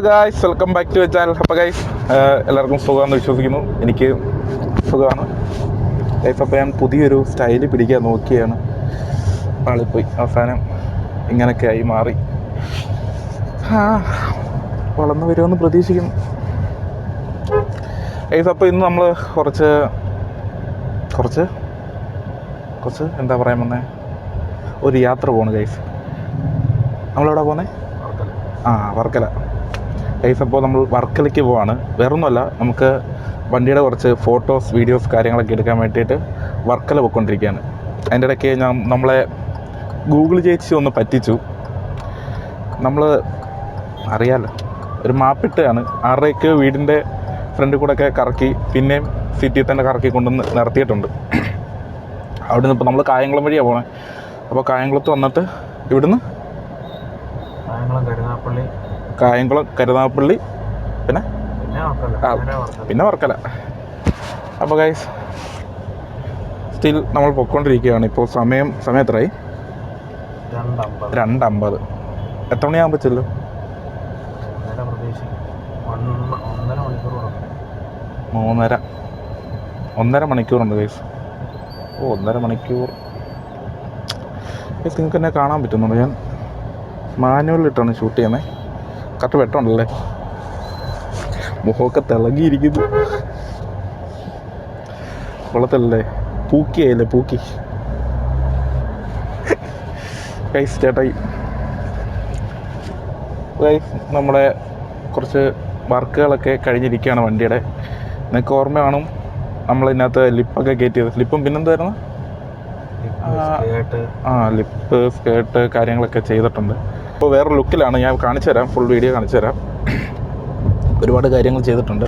Guys, welcome back to my channel. അപ്പോൾ guys, എല്ലാവർക്കും സുഖമാണെന്ന് വിശ്വസിക്കുന്നു. എനിക്ക് സുഖമാണ് ഗൈസ്. അപ്പോൾ ഞാൻ പുതിയൊരു സ്റ്റൈല് പിടിക്കാൻ നോക്കിയാണ്, ആളിപ്പോയി അവസാനം ഇങ്ങനെയൊക്കെ ആയി മാറി. വളർന്നു വരുമെന്ന് പ്രതീക്ഷിക്കുന്നു ഗൈസ്. അപ്പോൾ ഇന്ന് നമ്മൾ കുറച്ച് എന്താ പറയാൻ വന്നേ, ഒരു യാത്ര പോകണം ഗൈസ്. നമ്മളെവിടെ പോകുന്നത്? വർക്കല ഗൈസ്. അപ്പോൾ നമ്മൾ വർക്കലയ്ക്ക് പോവാണ്. വേറൊന്നുമല്ല, നമുക്ക് വണ്ടിയുടെ കുറച്ച് ഫോട്ടോസ്, വീഡിയോസ്, കാര്യങ്ങളൊക്കെ എടുക്കാൻ വേണ്ടിയിട്ട് വർക്കല പോയിക്കൊണ്ടിരിക്കുകയാണ്. അതിൻ്റെ ഇടയ്ക്ക് നമ്മളെ ഗൂഗിൾ ചേച്ചി ഒന്ന് പറ്റിച്ചു. നമ്മൾ അറിയാമല്ലോ, ഒരു മാപ്പിട്ടാണ് 6:30 വീടിൻ്റെ ഫ്രണ്ടിൽ കൂടെയൊക്കെ കറക്കി, പിന്നെയും സിറ്റിയിൽ തന്നെ കറക്കി കൊണ്ടുവന്ന് നിർത്തിയിട്ടുണ്ട്. അവിടെ നിന്ന് ഇപ്പോൾ നമ്മൾ കായംകുളം വഴിയാണ് പോണേ. അപ്പോൾ കായംകുളത്ത് വന്നിട്ട് ഇവിടുന്ന് കായംകുളം, കരുനാഗപ്പള്ളി, പിന്നെ വർക്കല. അപ്പോൾ ഗൈസ്, സ്റ്റിൽ നമ്മൾ പൊയ്ക്കൊണ്ടിരിക്കുകയാണ്. ഇപ്പോൾ സമയം എത്രയായി? 2:50. എത്ര മണിയാകുമ്പോൾ ചെല്ലും? 1.5 മണിക്കൂറുണ്ട് ഗൈസ്. 1.5 മണിക്കൂർ ഗൈസ്. നിങ്ങൾക്ക് എന്നെ കാണാൻ പറ്റുന്നുണ്ട്. ഞാൻ മാനുവലിട്ടാണ് ഷൂട്ട് ചെയ്യുന്നത്. കറക്റ്റ് വെട്ടമുണ്ടല്ലേ, മുഖമൊക്കെ തിളങ്ങിയിരിക്കുന്നു. വെള്ളത്തല്ലേ, പൂക്കിയായില്ലേ, പൂക്കി ഗൈസ്. ചേട്ടായി ഗൈസ്, നമ്മുടെ കുറച്ച് വർക്കുകളൊക്കെ കഴിഞ്ഞിരിക്കുകയാണ് വണ്ടിയുടെ. നിങ്ങൾക്ക് ഓർമ്മ കാണും, നമ്മളിതിനകത്ത് ലിപ്പൊക്കെ കയറ്റിയത്. ലിപ്പും പിന്നെന്തായിരുന്നു, ലിപ്പ്, സ്കേർട്ട്, കാര്യങ്ങളൊക്കെ ചെയ്തിട്ടുണ്ട്. അപ്പോൾ വേറെ ലുക്കിലാണ്. ഞാൻ കാണിച്ചു തരാം, ഫുൾ വീഡിയോ കാണിച്ചു തരാം. ഒരുപാട് കാര്യങ്ങൾ ചെയ്തിട്ടുണ്ട്.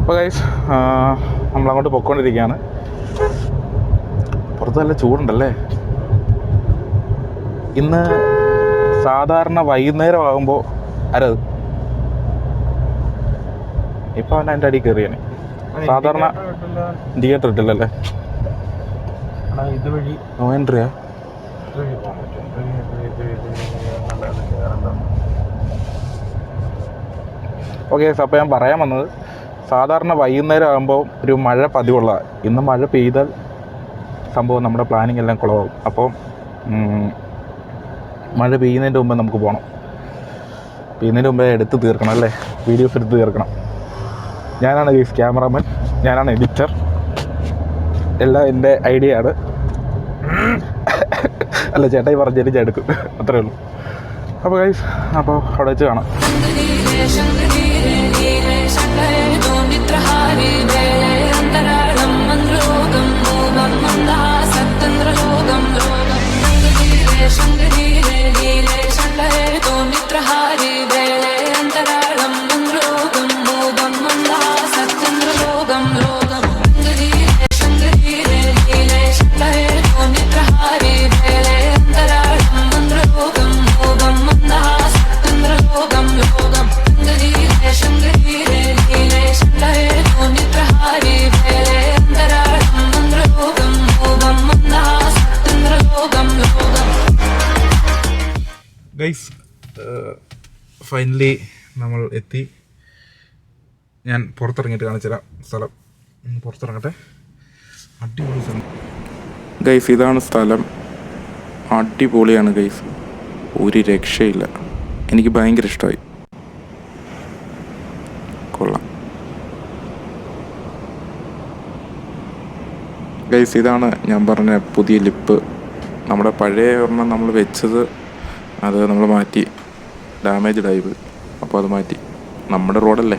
അപ്പോൾ ഗൈസ്, നമ്മളങ്ങോട്ട് പൊയ്ക്കൊണ്ടിരിക്കുകയാണ്. പുറത്ത് നല്ല ചൂടുണ്ടല്ലേ. ഇന്ന് സാധാരണ വൈകുന്നേരം ആകുമ്പോൾ ആരത് ഇപ്പം അവൻ അതിൻ്റെ അടിയിൽ കയറിയാണ്. സാധാരണ ഇൻഡിക്കേറ്റർ ഇട്ടില്ലല്ലേ. നോ എൻട്രിയാ? ഓക്കെ. അപ്പോൾ ഞാൻ പറയാൻ വന്നത്, സാധാരണ വൈകുന്നേരം ആകുമ്പോൾ ഒരു മഴ പതിവുള്ള, ഇന്ന് മഴ പെയ്താൽ സംഭവം നമ്മുടെ പ്ലാനിങ് എല്ലാം കുളമാകും. അപ്പോൾ മഴ പെയ്യുന്നതിൻ്റെ മുമ്പേ നമുക്ക് പോകണം. പെയ്യുന്നതിന് മുമ്പേ എടുത്ത് തീർക്കണം അല്ലേ, വീഡിയോസ് എടുത്ത് തീർക്കണം. ഞാനാണ് ഗൈസ് ക്യാമറാമാൻ, ഞാനാണ് എഡിറ്റർ, എല്ലാം എൻ്റെ ഐഡിയ ആണ്. അല്ല, ചേട്ടായി പറഞ്ഞിട്ട് ഞാൻ എടുക്കും, അത്രേ ഉള്ളൂ. അപ്പോൾ ഗൈസ്, അപ്പോൾ അവിടെ വെച്ച് കാണാം. ഗൈസ്, ഫൈനലി നമ്മൾ എത്തി. ഞാൻ പുറത്തിറങ്ങിയിട്ട് കാണിച്ചുതരാം സ്ഥലം. പുറത്തിറങ്ങട്ടെ. അടിപൊളി സ്ഥലം ഗൈസ്. ഇതാണ് സ്ഥലം. അടിപൊളിയാണ് ഗൈസ്, ഒരു രക്ഷയില്ല. എനിക്ക് ഭയങ്കര ഇഷ്ടമായി. കൊള്ളാം ഗൈസ്. ഇതാണ് ഞാൻ പറഞ്ഞ പുതിയ ലിപ്പ്. നമ്മുടെ പഴയ ഒരെണ്ണം നമ്മൾ വെച്ചത്, അത് നമ്മൾ മാറ്റി, ഡാമേജ്ഡ് ആയി. അപ്പോൾ അത് മാറ്റി. നമ്മുടെ റോഡല്ലേ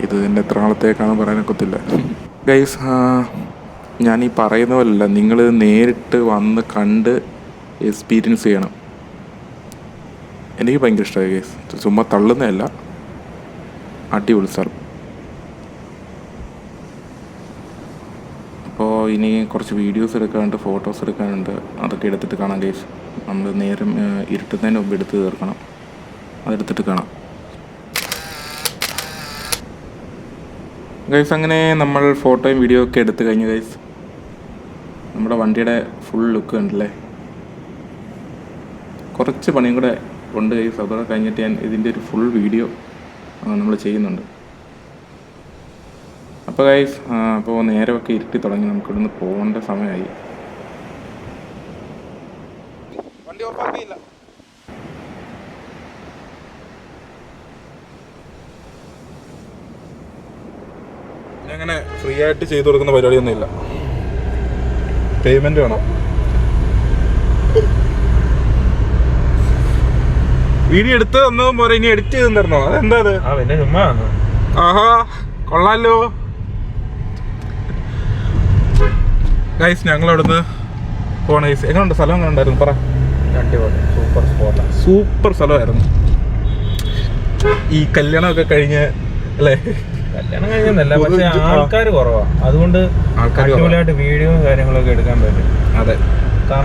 ഇത്, തന്നെ എത്ര നാളത്തേക്കാണെന്ന് പറയാനൊക്കത്തില്ല ഗൈസ്. ഞാൻ ഈ പറയുന്ന പോലല്ല, നിങ്ങൾ നേരിട്ട് വന്ന് കണ്ട് എക്സ്പീരിയൻസ് ചെയ്യണം. എനിക്ക് ഭയങ്കര ഇഷ്ടമായി ഗൈസ്. ചുമ്മാ തള്ളുന്നതല്ല, അടിപൊളി സ്ഥലം. അപ്പോൾ ഇനി കുറച്ച് വീഡിയോസ് എടുക്കാനുണ്ട്, ഫോട്ടോസ് എടുക്കാനുണ്ട്. അതൊക്കെ എടുത്തിട്ട് കാണാം ഗൈസ്. നമ്മൾ നേരം ഇരുട്ടുന്നതിന് മുമ്പ് എടുത്ത് തീർക്കണം. അതെടുത്തിട്ട് കാണാം ഗൈസ്. അങ്ങനെ നമ്മൾ ഫോട്ടോയും വീഡിയോ ഒക്കെ എടുത്തു കഴിഞ്ഞു ഗൈസ്. നമ്മുടെ വണ്ടിയുടെ ഫുൾ ലുക്ക് കണ്ടല്ലേ. കുറച്ച് പണിയും കൂടെ ഉണ്ട് ഗൈസ്. അതോടെ കഴിഞ്ഞിട്ട് ഞാൻ ഇതിൻ്റെ ഒരു ഫുൾ വീഡിയോ നമ്മൾ ചെയ്യുന്നുണ്ട്. അപ്പോൾ ഗൈസ് അപ്പോൾ നേരമൊക്കെ ഇരുട്ടി തുടങ്ങി, നമുക്ക് ഇവിടുന്ന് പോകേണ്ട സമയമായി. വണ്ടി ഓഫാക്കിയില്ല. അങ്ങനെ ഫ്രീ ആയിട്ട് ചെയ്തു കൊടുക്കുന്ന പരിപാടിയൊന്നും ഇല്ല, പേയ്മെന്റ് വേണം. വീഡിയോ എടുത്ത് തന്നതും പോരെ, ഇനി എഡിറ്റ് ചെയ്ത് തരണോ? അതെന്താ അത്? ആഹാ കൊള്ളാലോ ഗൈസ്. ഞങ്ങൾ അവിടുന്ന് പോണ ഗൈസ്. എങ്ങനെയുണ്ട് സ്ഥലം? എങ്ങനെ ഉണ്ടായിരുന്നു പറ? സൂപ്പർ സ്പോട്ടാണ്, സൂപ്പർ സ്ഥലമായിരുന്നു. ഈ കല്യാണമൊക്കെ കഴിഞ്ഞ് അല്ലേ? കല്യാണം കഴിഞ്ഞല്ല, പക്ഷെ ആൾക്കാർ കുറവാണ്, അതുകൊണ്ട് അടിപൊളിയായിട്ട് വീഡിയോയും കാര്യങ്ങളൊക്കെ എടുക്കാൻ പറ്റും. അതെ,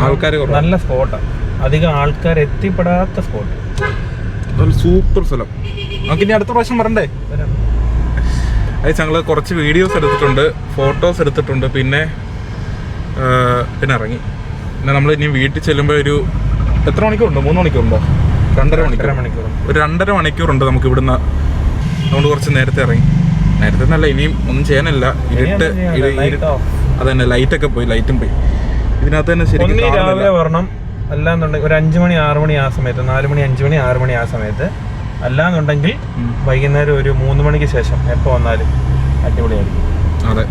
ആൾക്കാർ നല്ല സ്പോട്ടാണ്, അധികം ആൾക്കാർ എത്തിപ്പെടാത്ത സ്പോട്ട്. സൂപ്പർ സ്ഥലം. നമുക്ക് ഇനി അടുത്ത പ്രാവശ്യം വരണ്ടേ? അത് ഞങ്ങൾ കുറച്ച് വീഡിയോസ് എടുത്തിട്ടുണ്ട്, ഫോട്ടോസ് എടുത്തിട്ടുണ്ട്, പിന്നെ ഇറങ്ങി. പിന്നെ നമ്മൾ ഇനി വീട്ടിൽ ചെല്ലുമ്പോൾ ഒരു എത്ര മണിക്കൂറുണ്ടോ? 3 മണിക്കൂറുണ്ടോ? 2.5 മണിക്കൂർ. ഒരു 2.5 മണിക്കൂറുണ്ട് നമുക്ക് ഇവിടുന്ന്. അതുകൊണ്ട് കുറച്ച് നേരത്തെ ഇറങ്ങി. നേരത്തെ നല്ല ഇനിയും ഒന്നും ചെയ്യാനില്ല. അതന്നെ, ലൈറ്റൊക്കെ പോയി, ലൈറ്റും പോയി. ഇതിനകത്ത് തന്നെ ശരിക്കും രാവിലെ വരണം, അല്ലാന്നുണ്ടെങ്കിൽ ഒരു 5 മണി 6 മണി ആ സമയത്ത്, 4 മണി 5 മണി 6 മണി ആ സമയത്ത്. അല്ലാന്നുണ്ടെങ്കിൽ വൈകുന്നേരം ഒരു 3 മണിക്ക് ശേഷം എപ്പോൾ വന്നാലും അടിപൊളിയായിരിക്കും. അതെ,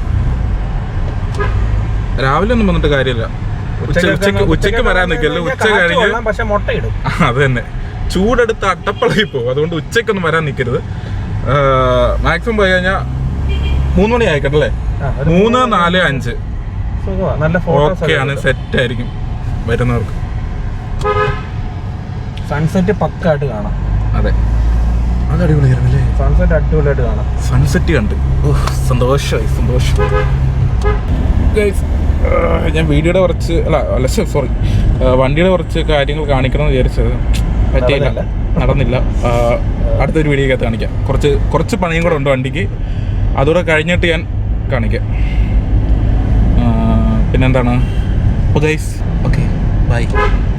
രാവിലെ ഒന്നും വന്നിട്ട് കാര്യമില്ല. ഉച്ചക്ക് വരാൻ നിൽക്കല്ലോ, ഉച്ച കഴിഞ്ഞ്. പക്ഷെ മുട്ടയിടും. അത് തന്നെ, ചൂടെടുത്ത് അട്ടപ്പളയിൽ പോകും. അതുകൊണ്ട് ഉച്ചക്കൊന്നും വരാൻ നിൽക്കരുത്. മാക്സിമം പോയി കഴിഞ്ഞാൽ 3 മണി ആയിക്കോട്ടല്ലേ? 3, 4, 5 നല്ല ഓക്കെയാണ്, സെറ്റ് ആയിരിക്കും വരുന്നവർക്ക്. സൺസെറ്റ് പക്കായിട്ട് കാണാം. അതെ, അത് അടിപൊളിയായിരുന്നല്ലേ? സൺസെറ്റ് അടിപൊളിയായിട്ട് കാണാം. സൺസെറ്റ് കണ്ട് സന്തോഷമായി. ഞാൻ വീഡിയോയുടെ കുറച്ച് സോറി വണ്ടിയുടെ കുറച്ച് കാര്യങ്ങൾ കാണിക്കണമെന്ന് വിചാരിച്ചത്, പറ്റിയില്ല, നടന്നില്ല. അടുത്തൊരു വീഡിയോക്കകത്ത് കാണിക്കാം. കുറച്ച് പണിയും കൂടെ ഉണ്ട് വണ്ടിക്ക്, അതുകൂടെ കഴിഞ്ഞിട്ട് ഞാൻ കാണിക്കാം. പിന്നെന്താണ്? Okay bye.